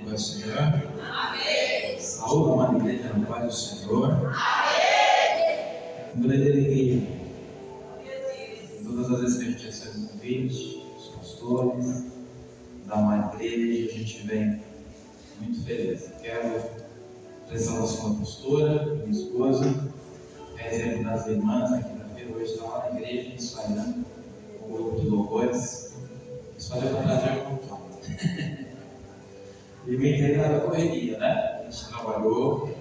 do Senhor. Amém. Saúde, amada igreja, na paz do Senhor. Amém. Com grande alegria. Todas as vezes que a gente recebe um convite, os pastores, da uma igreja, a gente vem muito feliz. Quero prestar a sua pastora, minha esposa, exemplo das irmãs, na quinta-feira, hoje está lá na igreja, ensaiando com o grupo de louvores. Isso faz com prazer cultural. E me entrei na correria, né? A gente trabalhou,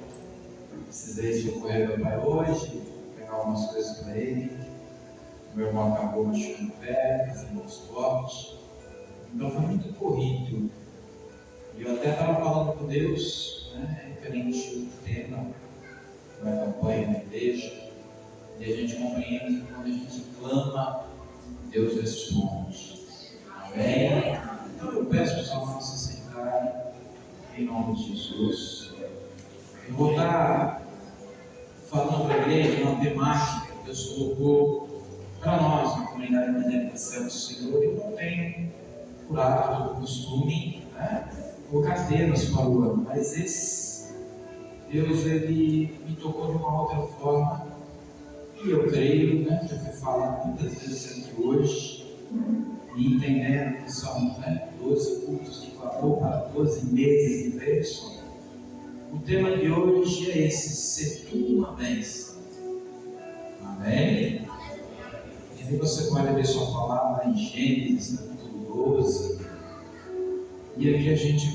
precisei socorrer meu pai hoje, pegar algumas coisas para ele. Meu irmão acabou machucando o pé, fazendo um esporte. Então foi muito corrido. E eu até estava falando com Deus, né, referente ao tema da campanha na igreja. E a gente compreende que quando a gente clama, Deus responde. Amém? Então eu peço para os irmãos se sentarem, em nome de Jesus. Eu vou estar falando para a igreja uma temática que Deus colocou para nós na comunidade evangélica Servo do Senhor. Eu não tenho por hábito, por costume, né, colocar temas para o ano, mas esse Deus ele me tocou de uma outra forma e eu creio, né, já fui falar muitas vezes aqui hoje, e entendendo que são 12 cultos de clamor para 12 meses de bênção. O tema de hoje é esse: ser tudo uma bênção. Amém? E aí você pode ver sua palavra em Gênesis, capítulo 12. E aqui a gente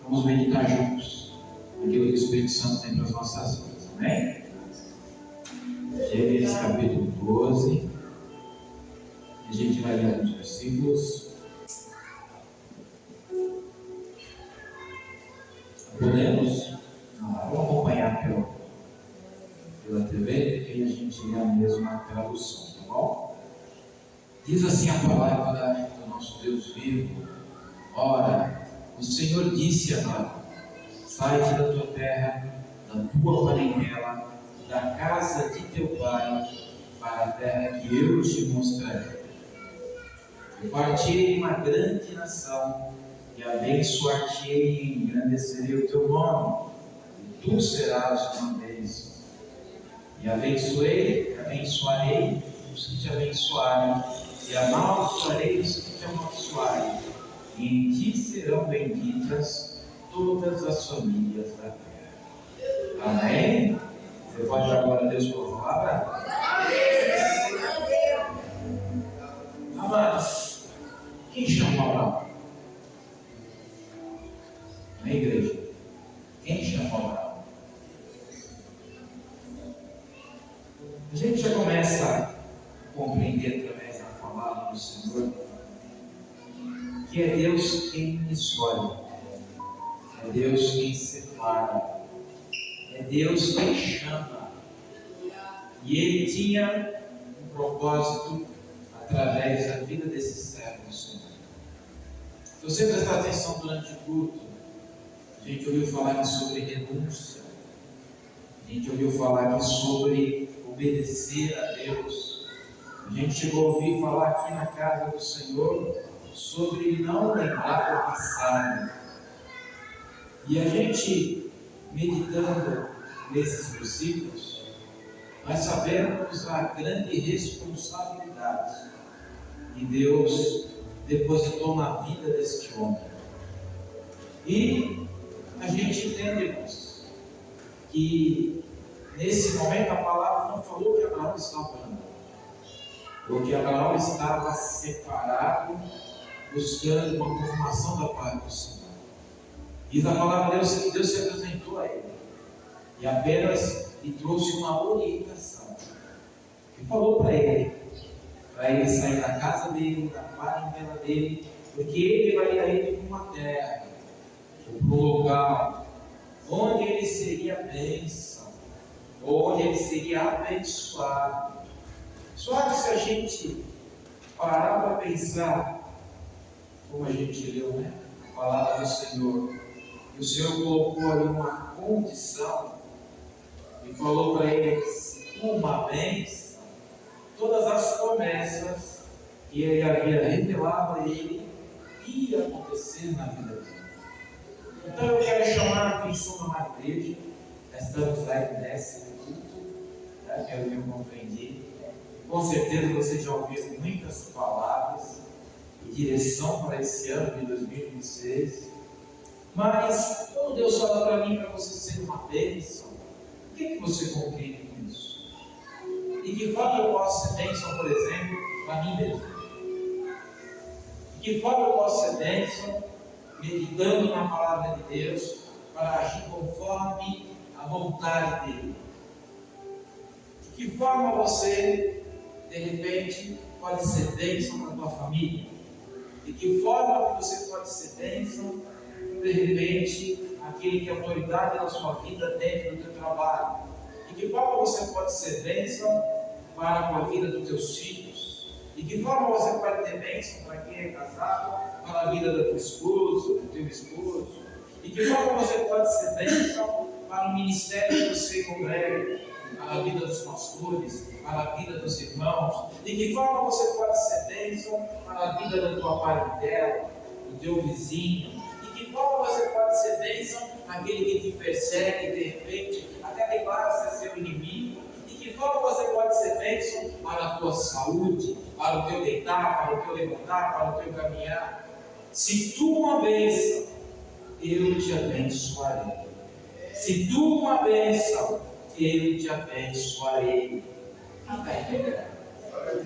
vamos meditar juntos aquilo que o Espírito Santo tem para as nossas vidas. Amém? Gênesis capítulo 12. E a gente vai ler alguns versículos. Podemos? Vamos acompanhar pela TV, porque a gente lê a mesma tradução, tá bom? Diz assim a palavra do nosso Deus vivo: ora, o Senhor disse a Abraão: sai-te da tua terra, da tua parentela, da casa de teu pai, para a terra que eu te mostrarei. Eu partirei uma grande nação, e abençoar-te-ei e engrandecerei o teu nome, e tu serás uma bênção. E abençoarei os que te abençoarem, e amaldiçoarei os que te amaldiçoarem. E em ti serão benditas todas as famílias da terra. Amém? Você pode dar glória a Deus pela palavra? Amados, quem chamou Abraão? Na igreja. Quem chamou Abraão? A gente já começa a compreender através da palavra do Senhor que é Deus quem escolhe, é Deus quem separa, é Deus quem chama. E Ele tinha um propósito através da vida desse servo do Senhor. Se você prestar atenção durante o culto, a gente ouviu falar aqui sobre renúncia, a gente ouviu falar aqui sobre obedecer a Deus, a gente chegou a ouvir falar aqui na casa do Senhor sobre não lembrar do passado. E a gente, meditando nesses versículos, nós sabemos a grande responsabilidade que Deus depositou na vida deste homem. E a gente entende, irmãos, que nesse momento a palavra não falou que Abraão estava orando, porque Abraão estava separado, buscando uma confirmação da parte do Senhor. Diz a palavra de Deus que Deus se apresentou a ele e apenas lhe trouxe uma orientação, e falou para ele sair da casa dele, da parentela dele, porque ele levaria ele para uma terra, ou para um local onde ele seria bênção, onde ele seria abençoado. Só que se a gente parar para pensar, como a gente leu, né, a palavra do Senhor, e o Senhor colocou ali uma condição e falou para ele uma bênção, todas as promessas que ele havia revelado a ele ia acontecer na vida dele. Então eu quero chamar a atenção da amada igreja. Estamos lá em 10º culto, né, que é o que eu compreendi. Com certeza você já ouviu muitas palavras e direção para esse ano de 2026. Mas quando Deus fala para mim, para você ser uma bênção, o que você compreende com isso? E que forma eu posso ser bênção, por exemplo, para mim mesmo? De que forma eu posso ser bênção, meditando na palavra de Deus, para agir conforme a vontade dele? De que forma você, de repente, pode ser bênção para a tua família? De que forma você pode ser bênção, de repente, aquele que é autoridade na sua vida dentro do teu trabalho? De que forma você pode ser bênção para a vida dos teus filhos? De que forma você pode ter bênção para quem é casado, para a vida da tua esposa, do teu esposo? De que forma você pode ser bênção para o ministério que você congrega, para a vida dos pastores, para a vida dos irmãos? De que forma você pode ser bênção para a vida da tua parentela, do teu vizinho? De que forma você pode ser bênção àquele que te persegue, de repente, até declara ser seu inimigo? De que forma você pode ser bênção para a tua saúde, para o teu deitar, para o teu levantar, para o teu caminhar? Se tu uma bênção, eu te abençoarei. Se tu uma bênção, eu te abençoarei.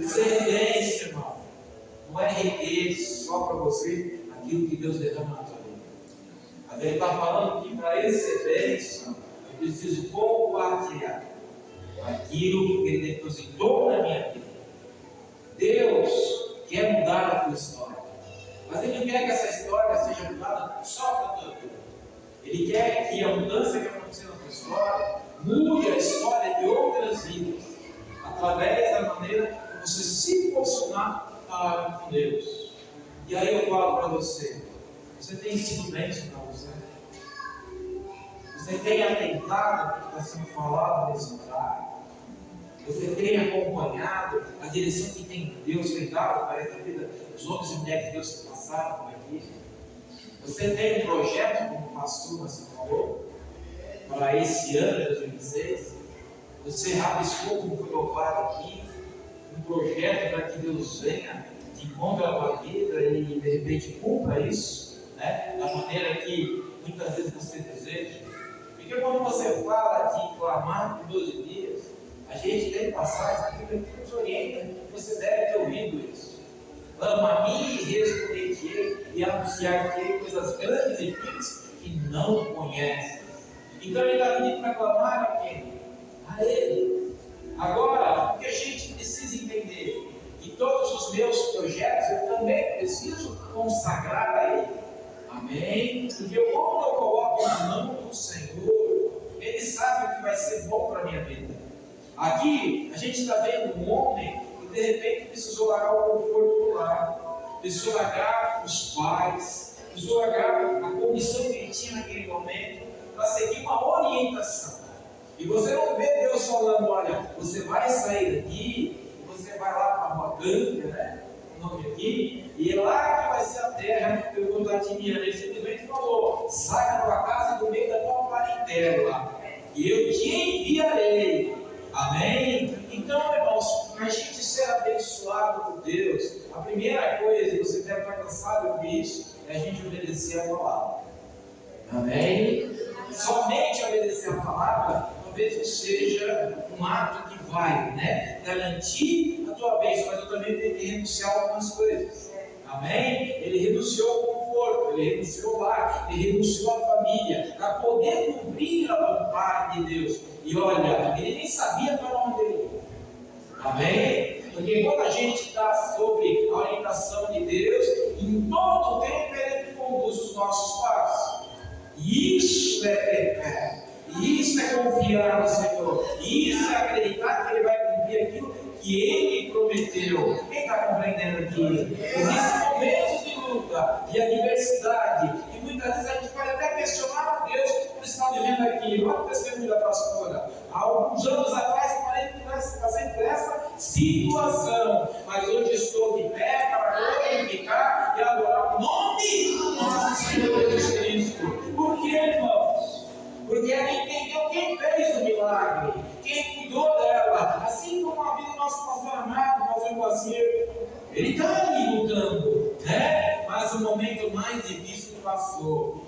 Ser bênção, irmão, não é riqueza só para você aquilo que Deus derrama na tua vida. Mas Ele está falando que para ele ser bênção, eu preciso compartilhar aquilo que Ele depositou na minha vida. Deus quer mudar a tua história, mas Ele não quer que essa história seja mudada só para a tua vida. Ele quer que a mudança que aconteceu na tua história mude a história de outras vidas, através da maneira que você se posicionar com Deus. E aí eu falo para você, você tem sido bênção para você? Você tem atentado ao que está sendo falado nesse lugar? Você tem acompanhado a direção que Deus tem dado para essa vida dos homens e mulheres de Deus que passaram por aqui? Você tem um projeto, como o pastor você falou, para esse ano de 2026? Você rabiscou, como foi louvado aqui, um projeto para que Deus venha de encontro à tua vida e de repente cumpra isso, né? Da maneira que muitas vezes você deseja? Porque quando você fala de clamar por 12 dias, a gente tem passagens que nos orienta, você deve ter ouvido isso. Clama a mim e responder-te-ei e anunciar-te-ei coisas grandes e firmes que não conheces. Então ele está pedindo para clamar a quem? A Ele. Agora, o que a gente precisa entender? Que todos os meus projetos eu também preciso consagrar a Ele. Amém? Porque como eu coloco na mão do Senhor, Ele sabe o que vai ser bom para a minha vida. Aqui a gente está vendo um homem que de repente precisou largar o conforto do lar, precisou largar os pais, precisou largar a condição que ele tinha naquele momento para seguir uma orientação. E você não vê Deus falando, olha, você vai sair daqui, você vai lá para a Rua Gâmbia, né? O nome aqui, e é lá que vai ser a terra que eu vou dar de mim. Ele simplesmente falou, sai da tua casa do meio da tua parentela, e eu te enviarei. Amém? Então, irmãos, para a gente ser abençoado por Deus, a primeira coisa, e você deve estar cansado de ouvir isso, é a gente obedecer a palavra. Amém? Somente obedecer a palavra talvez não seja um ato que vai, né, garantir a tua bênção, mas eu também tenho que renunciar a algumas coisas. Amém? Ele renunciou ao conforto, ele renunciou ao lar, ele renunciou à família, para poder cumprir a vontade de Deus. E olha, ele nem sabia para onde ele ia. Amém? Porque quando a gente está sob a orientação de Deus, em todo o tempo Ele conduz os nossos passos. Isso é fé, isso é confiar no Senhor, isso é acreditar que Ele vai cumprir aquilo que Ele prometeu. Quem está compreendendo aqui? Existem momentos de luta, de adversidade, e muitas vezes a gente pode até questionar a Deus por estar vivendo aqui. Olha o testemunho da pastora. Há alguns anos atrás passei por essa situação, mas hoje estou de pé para glorificar e adorar o nome do nosso Senhor Jesus Cristo. Por milagre, quem cuidou dela, assim como a vida do nosso pastor amado, pastor Guazir, ele está ali lutando, né? Mas o momento mais difícil passou.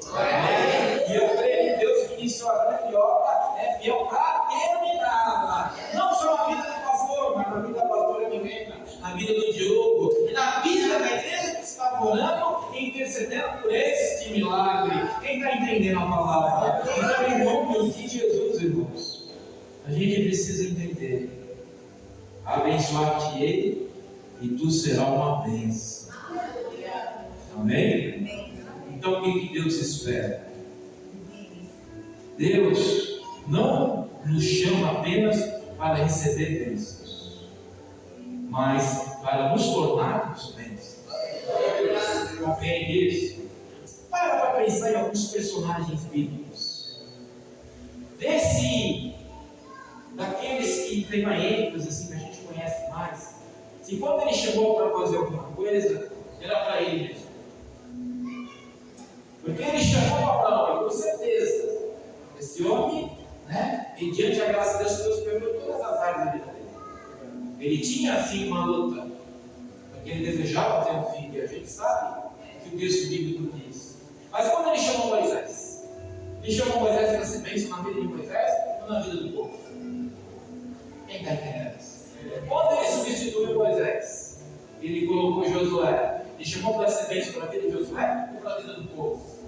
E eu creio que Deus que iniciou a grande obra é fiel para terminá-la. Não só na vida do pastor, mas na vida da pastora Milena, na vida do Diogo, e na vida da igreja que está orando e intercedendo por este milagre. Quem está entendendo a palavra? Então, em nome de Jesus, irmãos, a gente precisa entender: abençoar-te-ei e tu serás uma bênção. Amém? Então, o que Deus espera? Deus não nos chama apenas para receber bênçãos, mas para nos tornarmos bênçãos. Compreende isso? Para pensar em alguns personagens bíblicos. Vê se daqueles que tem uma ênfase assim, que a gente conhece mais, se quando ele chamou para fazer alguma coisa, era para ele mesmo. Porque ele chamou Abraão, e com certeza, esse homem, né, mediante a graça de Deus, Deus perdoou todas as áreas da vida dele. Ele tinha assim uma luta, porque ele desejava ter um filho, e a gente sabe que o texto bíblico diz. Mas quando ele chamou Moisés para ser bênção na vida de Moisés ou na vida do povo? Quem está entendendo isso? Quando ele substituiu Moisés, ele colocou Josué, e chamou para ser bênção para a vida de Josué ou para a vida do povo?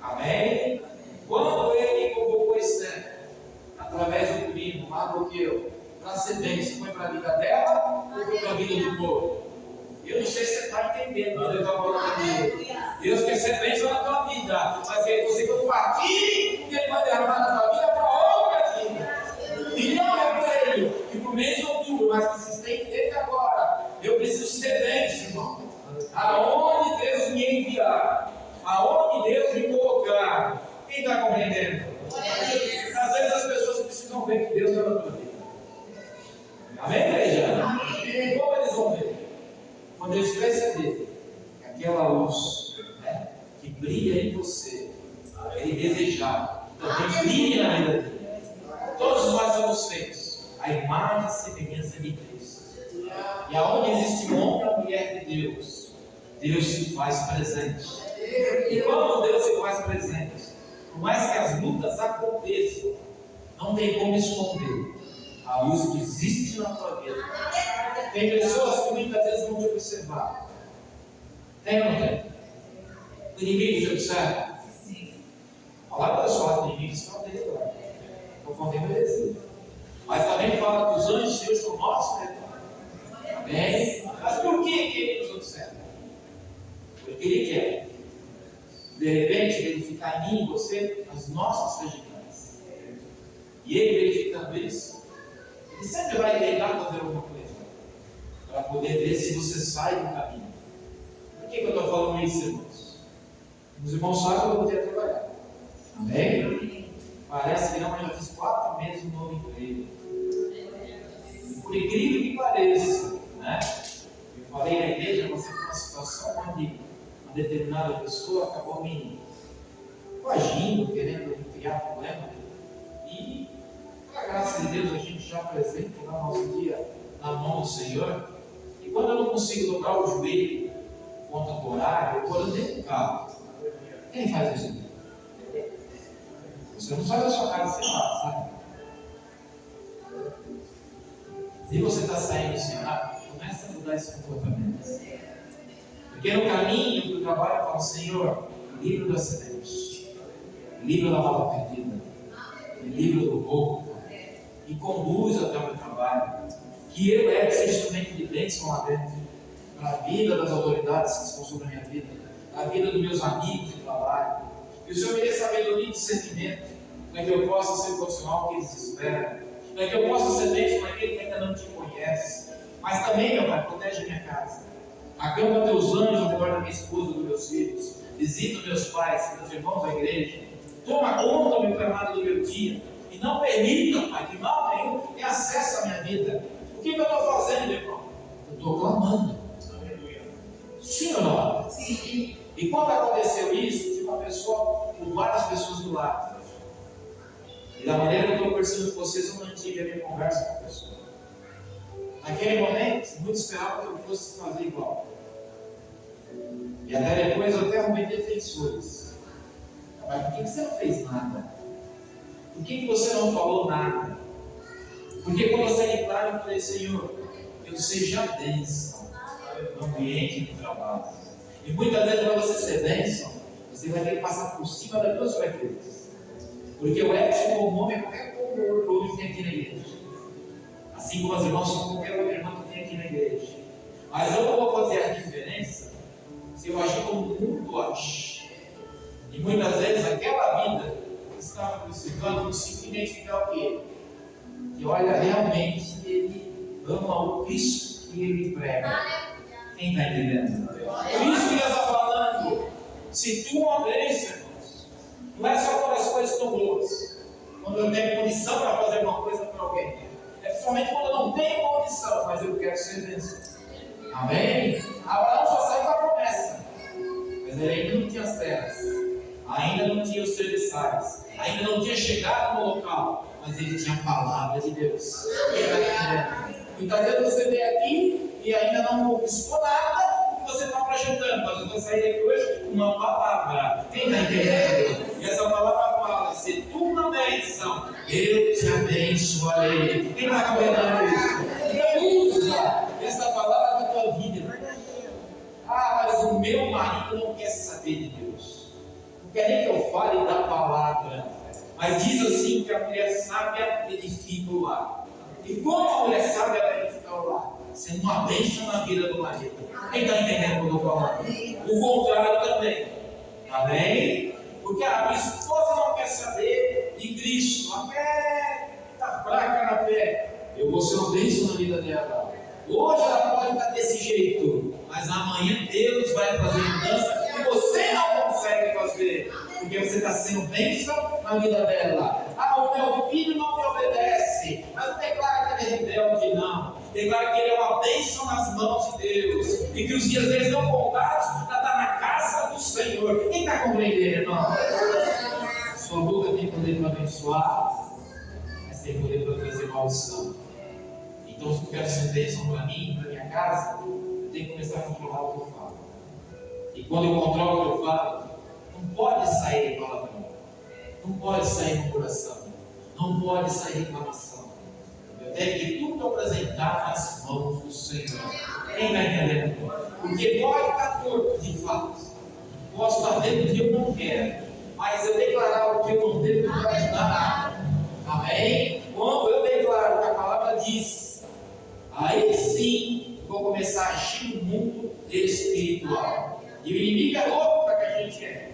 Amém? Quando ele convocou Esther, através do primo, Mardoqueu, para ser bênção, foi para a vida dela ou foi para a vida do povo? Eu não sei se você está entendendo o que eu estou falando aqui. Deus quer ser bênção na tua vida, mas você compartilhe o que Ele vai derramar na tua vida para outra vida. E não é creio que por mês de outubro, mas que se estende desde agora, eu preciso ser bênção, irmão. Aonde Deus me enviar, aonde Deus me colocar. Quem está compreendendo? Às vezes as pessoas precisam ver que Deus está na tua vida. Amém, igreja? Amém. Como eles vão ver? Quando eles perceberem que aquela luz, né, que brilha em você, ele desejar, também brilha na vida dele. Todos nós somos feitos à imagem e semelhança de Cristo. E aonde existe um homem ou mulher de Deus, Deus se faz presente. E quando Deus se faz presente, por mais que as lutas aconteçam, não tem como esconder a luz que existe na tua vida. Tem pessoas que muitas vezes vão te observar. Tem ou não tem? O inimigo te observa? Sim. A palavra pessoal do inimigo está dele lá. Estou falando heresia. Mas também fala que os anjos de Deus são nossos territórios. Amém? Mas por que ele nos observa? Porque ele quer, de repente, verificar em mim e você as nossas fragilidades. E ele verificando isso, ele sempre vai tentar fazer alguma coisa para poder ver se você sai do caminho. Por que eu estou falando isso, irmãos? Os irmãos sabem que eu voltei a trabalhar. Amém? Parece que não, mas já fiz 4 meses no novo emprego. Por incrível que pareça, né? Eu falei na igreja, você tem uma situação onde uma determinada pessoa acabou me coagindo, querendo criar problema. E, com a graça de Deus, a gente já apresenta o nosso dia na mão do Senhor. E quando eu não consigo dobrar o joelho contra o horário, eu vou dentro do carro. Quem faz isso? Você não sai da sua casa sem nada, sabe? Se você está saindo sem nada, começa a mudar esse comportamento. Porque no caminho do trabalho eu falo: Senhor, livra do acidente, livra da bala perdida, livra do roubo, e conduz até o meu trabalho. Que eu leve esse instrumento de bênção lá dentro, para a vida das autoridades que estão sobre a minha vida, para a vida dos meus amigos de trabalho. Que o Senhor me dê sabedoria e discernimento, para que eu possa ser o profissional que eles esperam, para que eu possa ser bênção para aquele que ainda não te conhece. Mas também, meu Pai, protege a minha casa. Acampa teus anjos ao redor da minha esposa e dos meus filhos. Visita meus pais, meus irmãos da igreja. Toma conta, meu Pai, do meu dia. E não permita, Pai, que mal nenhum tenha acesso à minha vida. O que eu estou fazendo, irmão? Eu estou clamando. Sim ou não? Sim. E quando aconteceu isso, tinha uma pessoa, com várias pessoas do lado. E da maneira que eu estou conversando com vocês, eu mantive a minha conversa com a pessoa. Naquele momento, muitos esperavam que eu fosse fazer igual. E até depois eu até arrumei defensores. Mas por que você não fez nada? Por que você não falou nada? Porque quando eu saí de casa, eu falei, Senhor, eu seja bênção no ambiente de trabalho. E muitas vezes, para você ser bênção, você vai ter que passar por cima das duas frequências. Porque o Edson, como homem, é qualquer outro homem que tem aqui na igreja. Assim como as irmãs são qualquer outra irmã que tem aqui na igreja. Mas eu não vou fazer a diferença se eu agir como o mundo age. E muitas vezes aquela vida que estava precisando consigo identificar o quê? Que olha, realmente ele ama o Cristo que ele prega. Quem está entendendo? Por isso que Deus está falando. Se tu obedece, irmãos, não é só quando as coisas estão boas. Quando eu tenho condição para fazer alguma coisa para alguém. É principalmente quando eu não tenho condição, mas eu quero ser bênção. Amém? Abraão só saiu com a promessa. Mas ele ainda não tinha as terras. Ainda não tinha os serviçais. Ainda não tinha chegado no local. Mas ele tinha a palavra de Deus. Quem está entendendo? Muitas vezes você vem aqui e ainda não conquistou nada e você está projetando. Mas eu vou sair daqui hoje com uma palavra. Quem está entendendo? E essa palavra fala: se tu na bênção, eu te abençoarei. Quem está compreendendo isso? Então usa essa palavra na tua vida. Ah, mas o meu marido não quer saber de Deus. Não quer nem que eu fale da palavra. Mas diz assim que a mulher sábia edifica o lar. E como a mulher sábia vai edificar o lar? Sendo uma bênção na vida do marido. Quem está entendendo o que eu estou falando? O contrário também. Amém? Porque a esposa não quer saber de Cristo. A fé está fraca na fé. Eu vou ser uma bênção na vida dela. Hoje ela pode estar desse jeito, mas amanhã Deus vai fazer mudança que você não consegue fazer. Porque você está sendo bênção na vida dela. Ah, o meu filho não me obedece. Mas não declara que ele é rebelde, não. Declara que ele é uma bênção nas mãos de Deus. E que os dias deles estão contados para estar na casa do Senhor. Quem está compreendendo, irmão? Sua boca tem poder para abençoar, mas tem poder para trazer maldição. Então, se eu quero ser bênção para mim, para minha casa, eu tenho que começar a controlar o que eu falo. E quando eu controlo o que eu falo, não pode sair palavrão, não pode sair murmuração, não pode sair reclamação. Eu tenho que tudo apresentar nas mãos do Senhor. Quem está entendendo? Porque pode estar torto de fato, posso estar dentro do que eu não quero, mas eu declarar o que eu não devo não vai ajudar nada. Amém? Quando eu declaro o que a palavra diz, aí sim vou começar a agir no mundo espiritual. E o inimigo é louco para que a gente é.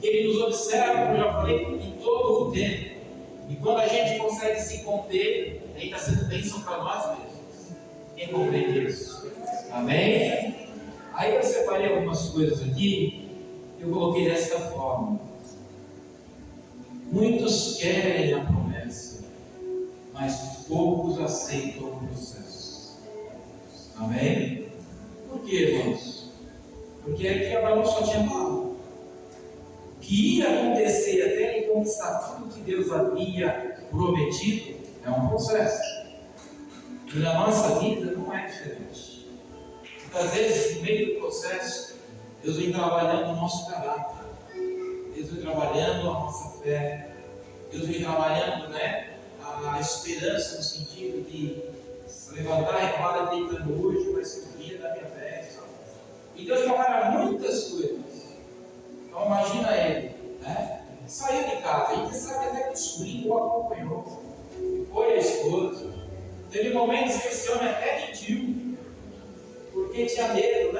Ele nos observa, como eu já falei, em todo o tempo. E quando a gente consegue se conter, aí está sendo bênção para nós mesmos. Quem compreende isso? Amém? Aí eu separei algumas coisas aqui, eu coloquei desta forma. Muitos querem a promessa, mas poucos aceitam o processo. Amém? Por quê, irmãos? Porque aqui Abraão só tinha palavra. O que ia acontecer até ele conquistar tudo que Deus havia prometido é um processo. E na nossa vida não é diferente. Muitas vezes, no meio do processo, Deus vem trabalhando o nosso caráter. Deus vem trabalhando a nossa fé. Deus vem trabalhando, a esperança no sentido de se levantar e falar deitando hoje, vai ser o dia da minha fé. E Deus trabalha muitas coisas. Então imagina ele, saiu de casa, a gente sabe até que o sobrinho o acompanhou, foi a esposa. Teve momentos que esse homem até mentiu, porque tinha medo,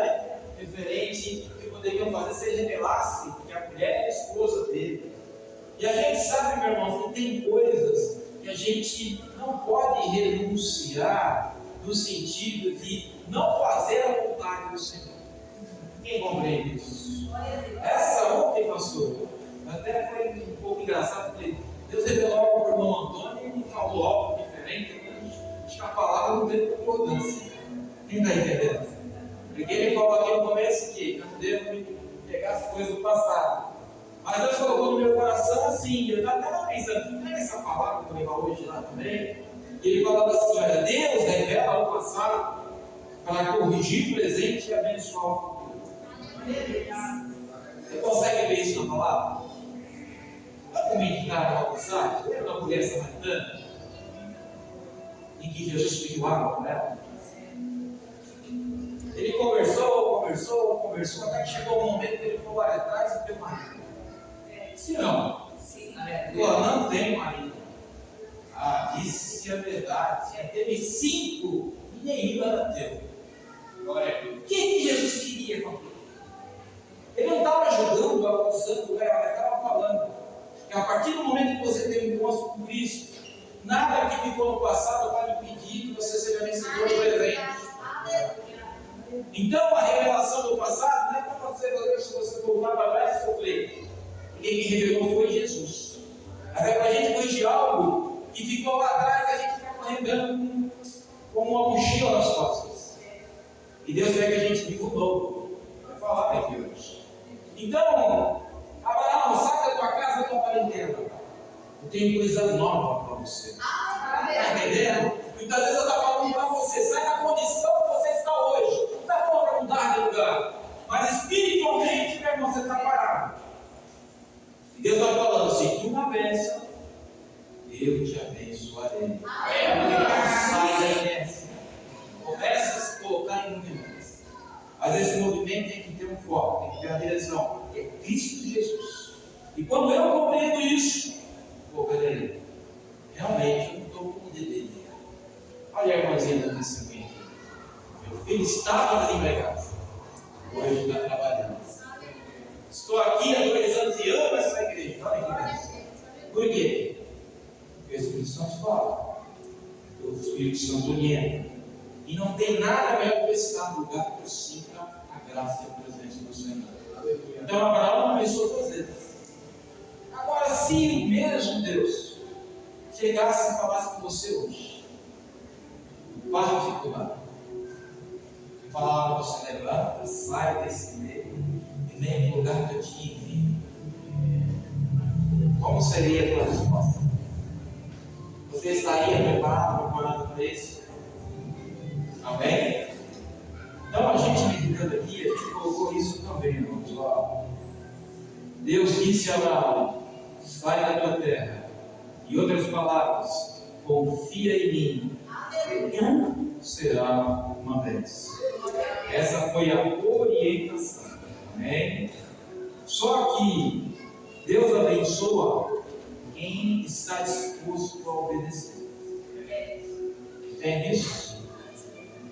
referente ao que poderiam fazer se ele revelasse que a mulher era a esposa dele. E a gente sabe, meu irmão, que tem coisas que a gente não pode renunciar no sentido de não fazer a vontade do Senhor. Quem compreende isso? Essa ontem, pastor, até foi um pouco engraçado, porque Deus revelou algo para o irmão Antônio e ele falou algo diferente. Acho que a palavra não teve concordância. Quem está entendendo? Porque ele falou aqui no começo que eu não devo pegar as coisas do passado. Mas Deus colocou no meu coração assim, eu estava até pensando, o que é essa palavra? palavra que eu levo hoje lá também. E ele falava assim: olha, Deus revela o passado para corrigir o presente e abençoar o futuro. Você consegue ver isso na palavra? Olha como é que está a passagem. Lembra da mulher samaritana? Em que Jesus pediu água para ela? Ele conversou, até que chegou o momento que ele falou: olha, traz o teu marido. Se não, não tem marido. Disse a verdade, teve 5 e nenhum era teu. O que Jesus queria com aquilo? Ele não estava ajudando, acusando ela, ele estava falando que a partir do momento que você tem um encontro com Cristo, nada que ficou no passado pode impedir que você seja vencedor do presente. Então a revelação do passado não é para você, se você voltar para trás e sofrer. Porque quem revelou foi Jesus. Mas é para a gente corrigir algo que ficou lá atrás e a gente fica correndo como uma mochila nas costas. E Deus quer que a gente viva o novo. Vai falar aqui hoje. Então, Abraão, sai da tua casa, da tua parentela. Eu tenho coisa nova para você. Está entendendo? Muitas vezes eu estou falando para você, sai da condição que você está hoje. Não está bom para mudar de lugar. Mas espiritualmente, meu irmão, você está parado. E Deus está falando: se tu uma bênção, eu te abençoarei. Sai da inércia. Começa a se colocar em movimento. Mas esse movimento tem que ter um foco, tem que ter uma direção. É Cristo Jesus. E quando eu compreendo isso, peraí, realmente eu não estou como deveria. Olha a irmãzinha do testemunho aqui. Meu filho estava desempregado. Hoje está trabalhando. Estou aqui há 2 anos e amo essa igreja. Olha que bênção. Por quê? Porque o Espírito Santo fala. O Espírito Santo orienta. E não tem nada melhor que estar no lugar que eu sinta a graça e a presença do Senhor. Então Abraão não pensou 2 vezes. Agora, se o mesmo Deus chegasse e falasse com você hoje, particular, e falava para você: levanta, sai desse meio, e vem no lugar que eu te envio, como seria a tua resposta? Você estaria preparado para isso? Amém? Então a gente meditando aqui, a gente colocou isso também, irmãos. Ó. Deus disse a Abraão: sai da tua terra. Em outras palavras, confia em mim, e tu serás uma bênção. Essa foi a orientação. Amém? Só que Deus abençoa quem está disposto a obedecer. Entende isso?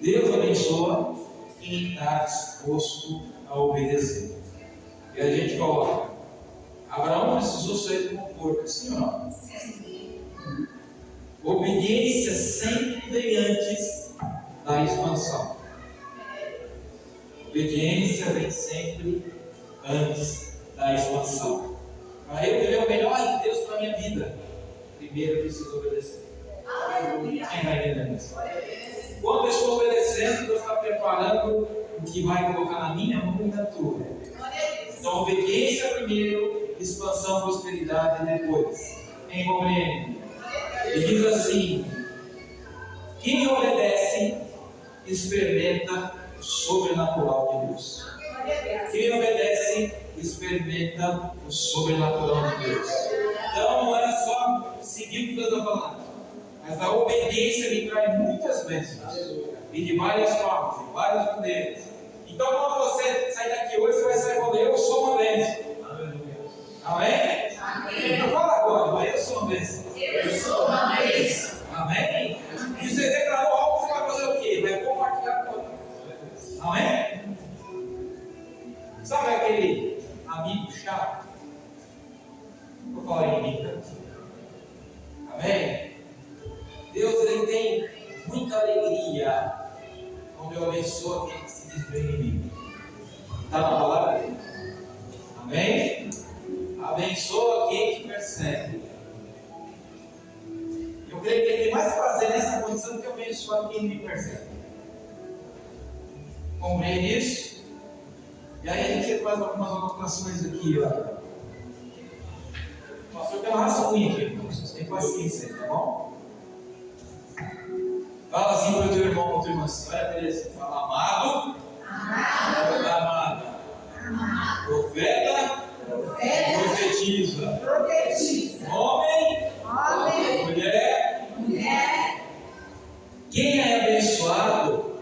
Deus abençoa quem está disposto a obedecer. E a gente coloca: Abraão precisou sair do conforto, sim ou não? Sim. Obediência sempre vem antes da expansão. Obediência vem sempre antes da expansão. Para eu viver o melhor de Deus para a minha vida, primeiro eu preciso obedecer. Quem está entendendo isso? Quando eu estou obedecendo, Deus está preparando o que vai colocar na minha mão e na tua. Então, obediência primeiro, expansão, prosperidade depois. Quem compreende? E diz assim: quem obedece, experimenta o sobrenatural de Deus. Quem obedece, experimenta o sobrenatural de Deus. Então, não é só seguir o que Deus está falando, mas a obediência lhe traz muitas bênçãos, e de várias formas, de várias maneiras. Então, quando você sair daqui hoje, você vai sair falando: eu sou uma bênção. Amém? Amém. Não fala agora, mas eu sou uma bênção. Eu sou uma bênção. Amém? E você declarou algo, você vai fazer o quê? Vai compartilhar com outro. Amém? Sabe aquele amigo chato? Vou falar em mim. Amém? Deus, ele tem muita alegria quando eu abençoo aquele que se diz bem em mim. Está na palavra dele. Amém? Abençoa quem te persegue. Eu creio que ele tem mais prazer nessa condição do que abençoar quem me persegue. Compreende isso? E aí a gente faz algumas anotações aqui. Ó. O pastor tem uma raça ruim aqui, irmão. Vocês têm que paciência, tá bom? Fala assim para o teu irmão, para a tua irmã, assim, olha para ele assim, fala amado, amada, profeta, profetiza, homem, mulher. Quem é abençoado,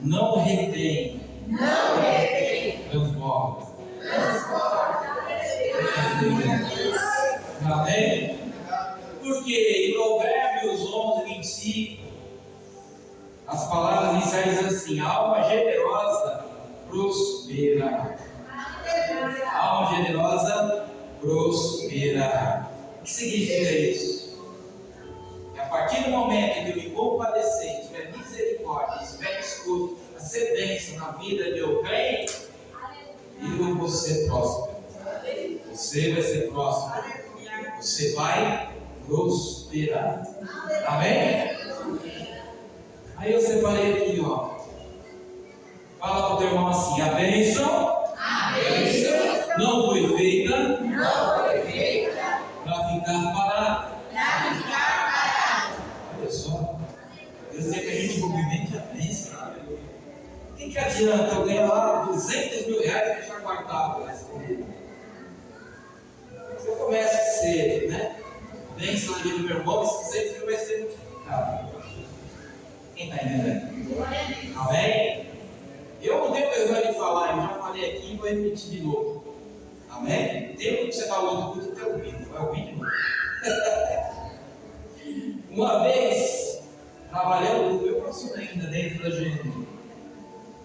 não retém, transborda. Amém? Porque em Provérbios 11:25, as palavras iniciais dizem assim: alma generosa prospera. Alma generosa prospera. O que significa isso? Que a partir do momento que eu me compadecer, tiver misericórdia, estiver disposto a ser bênção na vida de alguém, eu vou ser próspero. Você vai ser próspero. Você vai prosperar. Amém? Aí eu separei aqui, ó. Fala para o teu irmão assim: a bênção não foi feita para ficar parada. Olha só. Deus quer que a gente movimente a bênção. O que adianta eu ganhar lá 200 mil reais e deixar guardado lá escondido? Você começa cedo, né? Bênção na vida do meu irmão, esse sempre vai ser multiplicado. Quem está entendendo? Amém? Eu não tenho vergonha de falar, eu já falei aqui e vou repetir de novo. Amém? Tempo que você está ouvindo, muito teu ouvido, vai ouvir de novo. Uma vez, trabalhando, eu consigo ainda dentro da gente,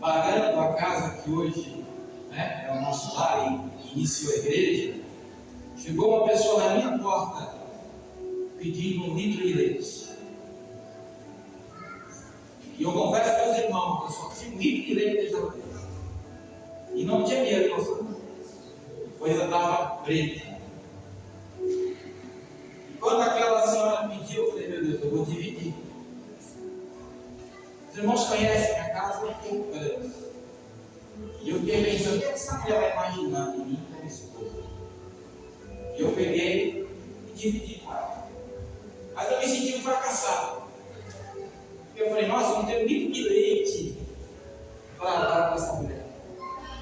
pagando a casa que hoje, né, é o nosso lar e iniciou a igreja, chegou uma pessoa na minha porta pedindo 1 litro de leite. E eu confesso para os irmãos que eu só tinha 1 litro de leite desde a vez. E não tinha dinheiro para fazer. A coisa estava preta. E quando aquela senhora pediu, eu falei: meu Deus, eu vou dividir. Os irmãos conhecem a casa, é um pouco grande. E eu fiquei pensando: o que essa mulher vai imaginar de mim como esposa? E eu peguei e dividi com ela. Mas eu me senti um fracassado. Eu falei: nossa, eu não tenho nem de leite para dar para essa mulher.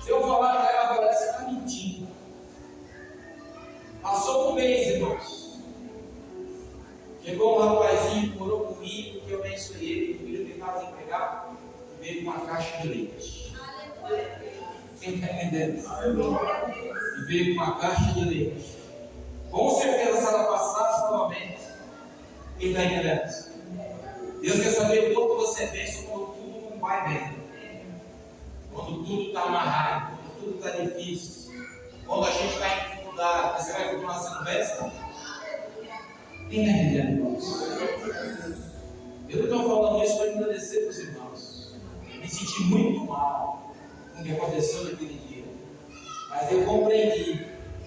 Se eu falar para ela agora, você está mentindo. Passou um mês, irmãos. Chegou um rapazinho que morou comigo, que eu abençoei ele, que ele estava desempregado, e veio com uma caixa de leite. Quem está entendendo? E veio com uma caixa de leite. Com certeza, se ela passasse novamente, quem está entendendo? Deus quer saber quando você pensa, quando tudo não vai bem, quando tudo está amarrado, quando tudo está difícil, quando a gente está em dificuldade, você vai continuar sendo bênção? Quem está entendendo, irmãos? Eu não estou falando isso para agradecer para os irmãos. Eu me senti muito mal com o que aconteceu naquele dia, mas eu compreendi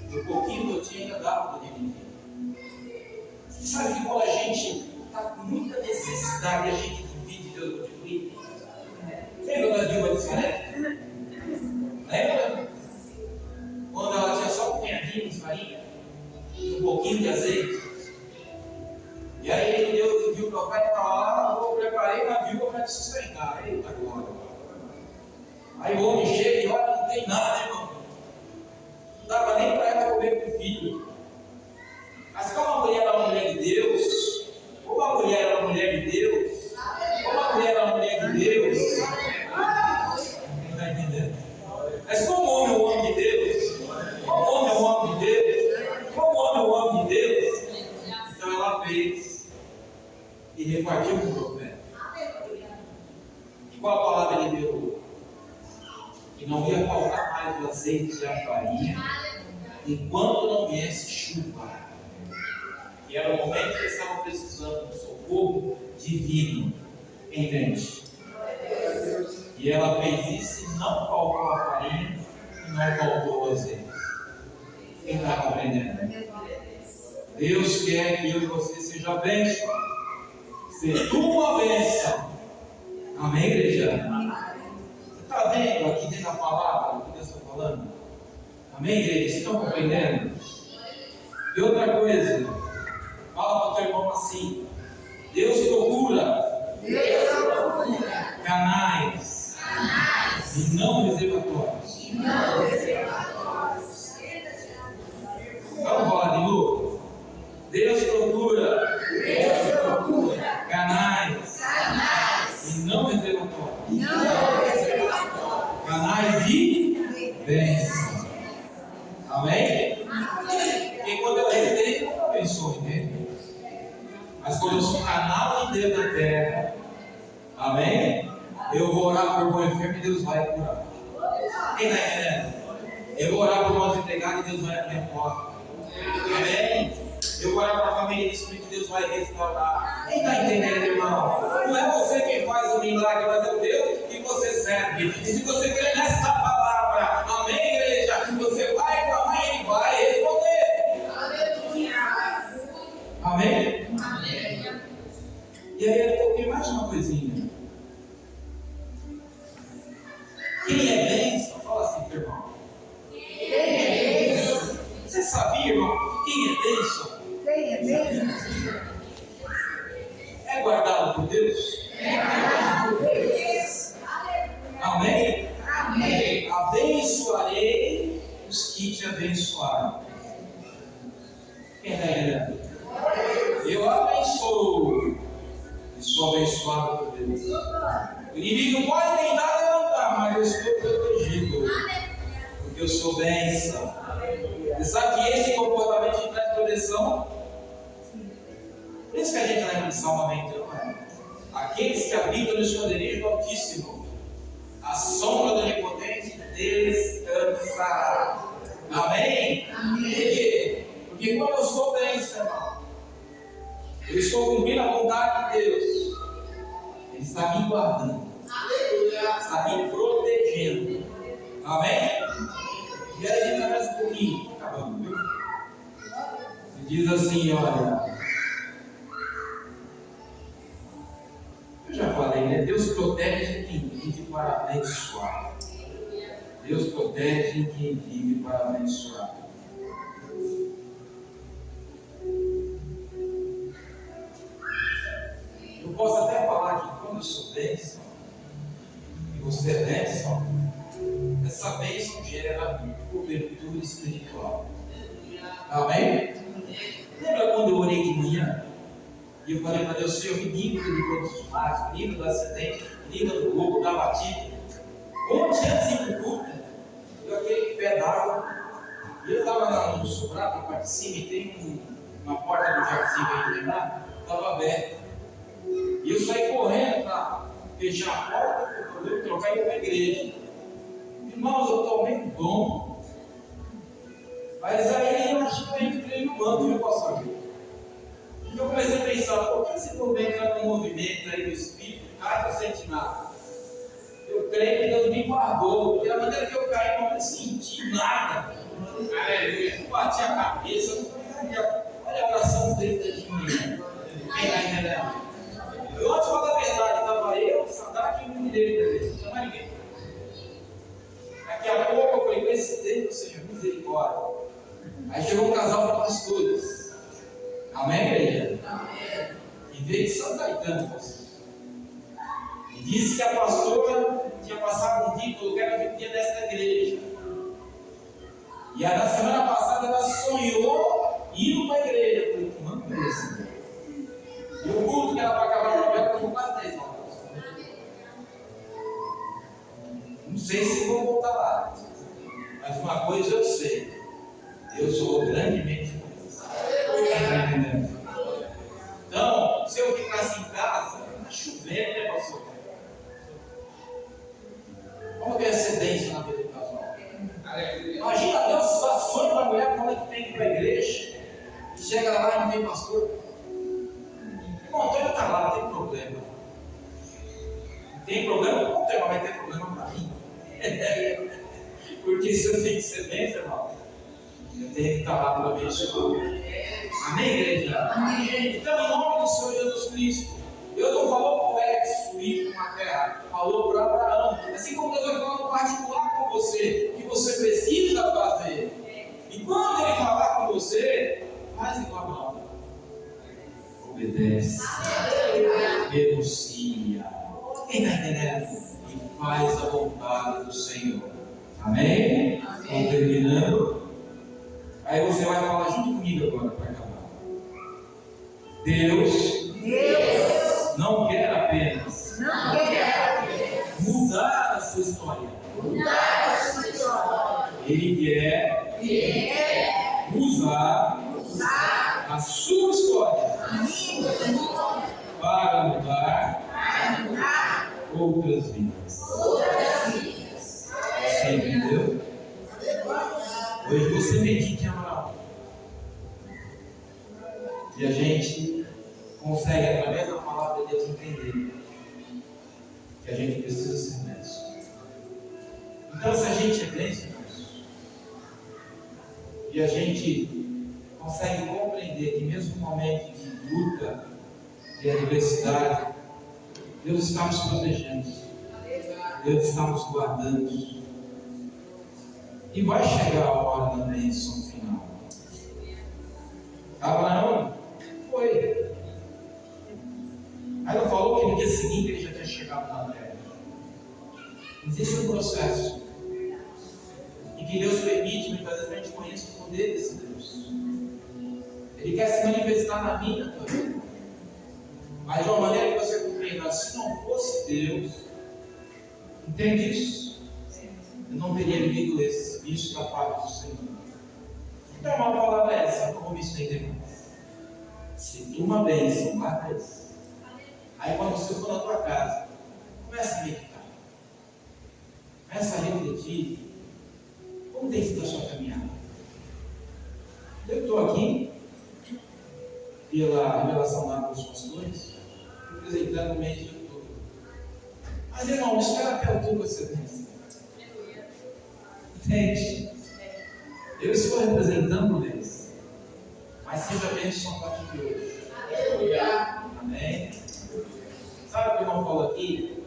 que o pouquinho que eu tinha ainda dava para dividir. Você sabe que quando a gente está com muita necessidade, a gente divide, Deus multiplica. Lembra da viúva de Sarepta? Lembra? Quando ela tinha só um punhadinho de farinha e um pouquinho de azeite. E aí Deus viu que o pai estava lá: eu preparei uma viúva para te sustentar. Eita glória! Aí o homem chega e olha: não tem nada, irmão. Não dava nem para ela comer com o filho. Mas como a mulher era uma mulher de Deus, como a mulher era uma mulher de Deus, como a mulher era uma mulher de Deus, não está entendendo? Mas como o homem é um homem de Deus, como o homem é um homem de Deus, como o homem é um homem de Deus, então ela fez e repartiu com o profeta. E qual a palavra ele deu? Que não ia faltar mais o azeite e a farinha enquanto não viesse chuva. E era o momento que eles estavam precisando de socorro divino. Entende? E ela fez isso e não faltou a farinha e não faltou o azeite. Quem está compreendendo? Deus quer que eu e você seja bênção. Ser tua bênção. Amém, igreja? Você está vendo aqui dentro da palavra o que Deus está falando? Amém, igreja? Vocês estão compreendendo? E outra coisa, fala para o teu irmão assim: Deus procura canais e não reservatórios. Vamos falar de novo? Deus procura canais e não reservatórios. Canais de bênção. Amém? Porque quando eu recebo, eu abençoo, entende? Mas quando eu sou canal de Deus na terra, amém? Eu vou orar por bom enfermo e Deus vai curar. Quem está entendendo? Eu vou orar por mal empregado e Deus vai abrir a porta. Amém? Eu vou orar para a família de espírito e Deus vai restaurar. Quem está entendendo, irmão? Não é você quem faz o milagre, mas é o Deus que você serve. E se você crê nessa palavra, amém, igreja? Você vai clamar e Ele vai responder. Amém? Amém. E aí eu coloquei mais uma coisinha. Quem é bênção? Fala assim, meu irmão. Quem é bênção? Você sabia, irmão? Quem é bênção? Quem é bênção? É guardado por Deus? É guardado por Deus. Amém? Amém. Abençoarei os que te abençoarem. Quem está entendendo? Eu abençoo e sou abençoado por Deus. O inimigo pode tentar levantar, mas eu estou protegido, porque eu sou bênção. Você sabe que esse comportamento te traz proteção? Por isso que a gente lembra de Salmo 91. Aqueles que habitam no esconderijo do Altíssimo, a sombra do Onipotente descansará. Amém? Amém? Por quê? Porque quando eu sou bênção, irmão, eu estou cumprindo a vontade de Deus. Ele está me guardando. Está me protegendo. Amém? E aí a gente vai mais um pouquinho. Acabando, viu? Ele diz assim, olha. Eu já falei, né? Deus protege quem vive para abençoar. Deus protege quem vive para abençoar. Eu posso até falar que quando eu sou bênção, e você é bênção, essa bênção gera cobertura espiritual. Amém? Lembra quando eu orei de manhã? E eu falei para Deus: Senhor, me livre de todos os males, me livre do acidente, me livre do roubo, da batida. Ontem, antes de ir para o culto, eu aquele pé d'água, e eu estava no sobrado, na parte de cima, e tem uma porta do jardim que aí lá, estava aberta. E eu saí correndo para fechar a porta, para poder trocar e ir para a igreja. Irmãos, eu estou meio bom. Mas aí eu acho que eu entrei no banco, viu, pastor? E eu comecei a pensar: por que esse povo entra num movimento aí do Espírito, cai e não sente nada? Eu creio que Deus me guardou, porque da maneira que eu caí, eu não senti nada. Aleluia. Eu bati a cabeça, eu não falei: olha a oração feita de manhã. Quem está entendendo? Eu antes de falar a verdade, estava eu, Sadraque e o mineiro da igreja, não tinha mais ninguém. Daqui a pouco eu falei: com esse Deus, Senhor, misericórdia. Aí chegou um casal de pastores. Amém, igreja? Amém. E veio de São Caetano, pastor. E disse que a pastora tinha passado um dia e falou que era o dia desta igreja. E aí, na semana passada ela sonhou indo para a igreja. Eu falei: mano, que isso? E o culto que era para acabar o novela foi quase 10 horas. Não sei se vou voltar lá, mas uma coisa eu sei: eu sou grandemente feliz. Está entendendo? Então, se eu ficasse em casa, está chovendo, né, pastor? Como que é excedência na vida do casal? Imagina Deus só sonha para a mulher como é que tem que ir para a igreja e chega lá e não tem pastor. Irmão, Antônio está lá, não tem problema. Não tem problema com o tema, vai ter problema para mim. Porque se eu tenho que ser bênção, irmão, eu tenho que estar lá para abençoar. Amém, igreja? Amém. Então, em nome do Senhor Jesus Cristo, Deus não falou para o Alex subir para uma terra, falou para Abraão. Assim como Deus vai falar no particular com você, o que você precisa fazer. E quando Ele falar com você, faz igual a Abraão. Obedece, renuncia, e faz a vontade do Senhor. Amém? Estou terminando. Aí você vai falar junto comigo agora para acabar. Deus não quer apenas mudar a sua história. Ele quer usar a sua história para mudar outras vidas. Você entendeu? Hoje você medita em Abraão. E a gente consegue, através da palavra de Deus, entender que a gente precisa ser bênção. Então, se a gente é bênção, e a gente consegue compreender que mesmo no momento de luta, de adversidade, Deus está nos protegendo, Deus está nos guardando, e vai chegar a hora da bênção final. Abraão foi. Aí não falou que no dia seguinte ele já tinha chegado na terra. Existe um processo e que Deus permite, muitas vezes a gente conhece o poder desse Deus. Ele quer se manifestar na minha também, mas de uma maneira que você compreenda. Se não fosse Deus, entende isso? Eu não teria vivido isso da parte do Senhor. Então, uma palavra é essa, não vou me estender mais. Se tu uma bênção, guarda isso. Aí, quando você for na tua casa, começa a meditar, começa a refletir. Como tem sido a sua caminhada? Eu estou aqui, pela revelação lá dos pastores, representando o mês de outubro. Mas, irmão, espera até outubro você bênção. Entende? Eu estou representando o mês, mas seja bênção a partir de hoje. Amém? Sabe o que eu não falo aqui?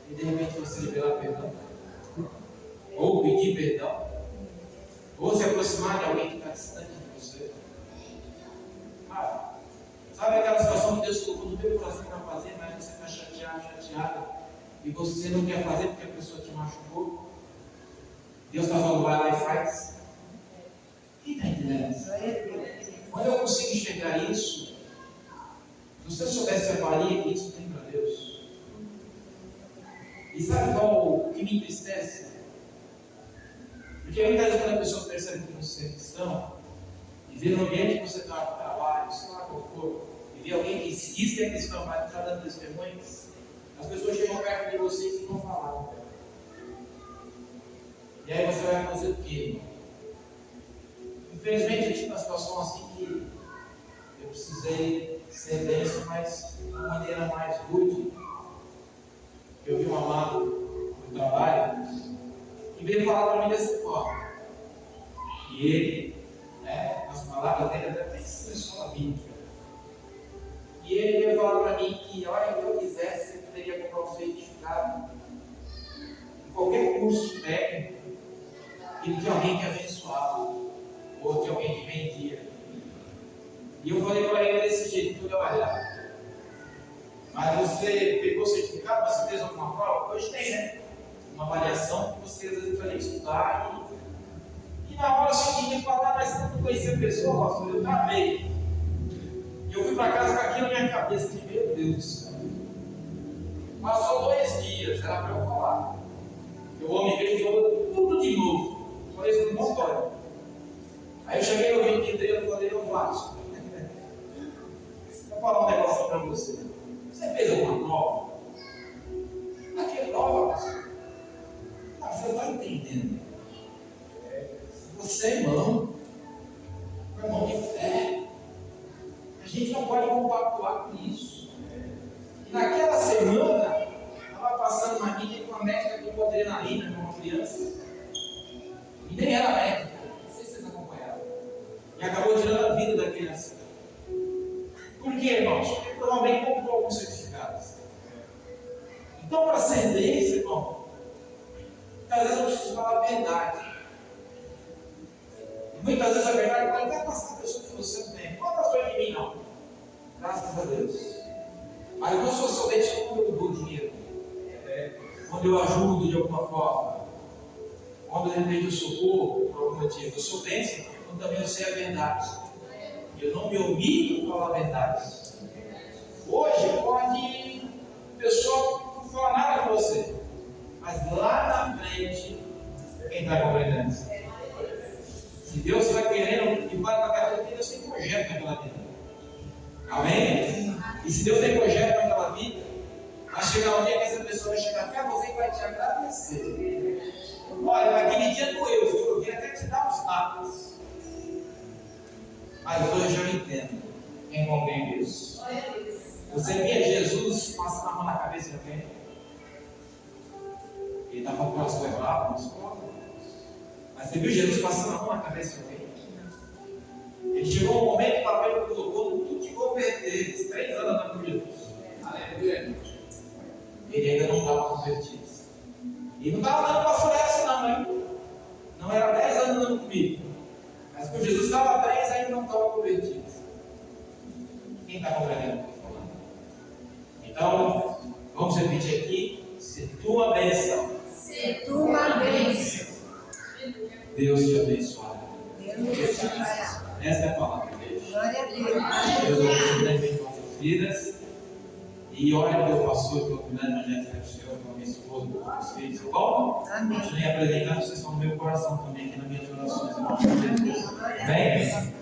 E de repente você liberar perdão, ou pedir perdão, ou se aproximar de alguém que está distante de você. Sabe aquela situação que Deus colocou no teu coração para fazer, mas você está chateado, e você não quer fazer porque a pessoa te machucou? Deus está falando, vai lá e faz. Quem está entendendo? Quando eu consigo enxergar isso, se você soubesse a valia que isso tem para Deus. E sabe qual o que me entristece? Porque muitas vezes quando a pessoa percebe que você é cristão, e vê no ambiente que você está no trabalho, sei lá qual for, e vê alguém que se diz que é cristão, mas está dando testemunhos, as pessoas chegam perto de você e ficam falando. E aí você vai fazer o quê? Infelizmente eu tive uma situação assim que eu precisei ser bênção, mas de uma maneira mais rude. Eu vi um amado no trabalho e veio falar para mim dessa forma. E ele, as palavras dele até tem expressão bíblica. E ele veio falar para mim que, olha, se eu quisesse, eu poderia comprar um certificado em qualquer curso técnico e de alguém que abençoava, ou de alguém que vendia. E eu falei para ele desse jeito, olha, mas você pegou o certificado, você fez alguma prova? Hoje tem, né? Uma avaliação que você às vezes vai estudar e na hora você tinha que falar, mas você não conhecia a pessoa, pastor, eu acabei. E eu fui para casa com aquilo na minha cabeça, de meu Deus do céu. Passou 2 dias, era para eu falar. O homem veio e falou tudo de novo. Eu falei isso no consultório. Aí eu cheguei no ouvido dele e falei, eu faço. Vou falar um negócio para você. Você fez alguma prova? Que prova, pastor? Você está entendendo? Você, irmão de fé, a gente não pode compactuar com isso. E naquela semana, estava passando uma mídia com uma médica com adrenalina com uma criança, e nem era médica, não sei se vocês acompanharam, e acabou tirando a vida da criança. Por quê, irmãos? Porque provavelmente comprou alguns certificados. Então, para ser bênção, irmão, muitas vezes eu preciso falar a verdade. E muitas vezes a verdade vai até passar a pessoa que você não tem. Qual Graças a Deus. Mas eu não sou somente quando eu dou dinheiro, quando eu ajudo de alguma forma, quando de repente eu socorro por algum motivo. Eu sou bênção quando também eu sei a verdade. Eu não me omito a falar a verdade. Hoje pode a pessoa não falar nada com você, mas lá na frente, quem está compreendendo? Se Deus está querendo que vá para aquela vida, Deus tem projeto naquela vida. Amém? E se Deus tem projeto naquela vida, vai chegar um dia que essa pessoa vai chegar até você e vai te agradecer. Olha, naquele dia doeu, eu queria até te dar uns tapas. Mas hoje eu entendo. Quem compreende isso? Você via Jesus passando a mão na cabeça de alguém? Ele estava com o coração quebrado, mas você viu Jesus passando a mão na cabeça de alguém? Ele chegou um momento que o papel colocou tudo de converter. 3 anos andando com Jesus. Aleluia. Ele ainda não estava convertido. E não estava dando pastor essa não, hein? Não era 10 anos andando comigo. Mas com Jesus estava 3 ainda não estava convertido. Quem está compreendendo? Então, vamos repetir aqui. Se tua bênção. Se tua bênção. Deus te abençoará. Deus te abençoará. Essa é a palavra, igreja. Glória a Deus. Deus abençoe grandemente nossas vidas. E olha pelo pastor, pelo cuidado evangélico do Senhor, pela minha esposa, pelos meus filhos, tá bom? Amém. Continuem apresentando, vocês estão no meu coração também, aqui nas minhas orações, em nome de Jesus. Amém?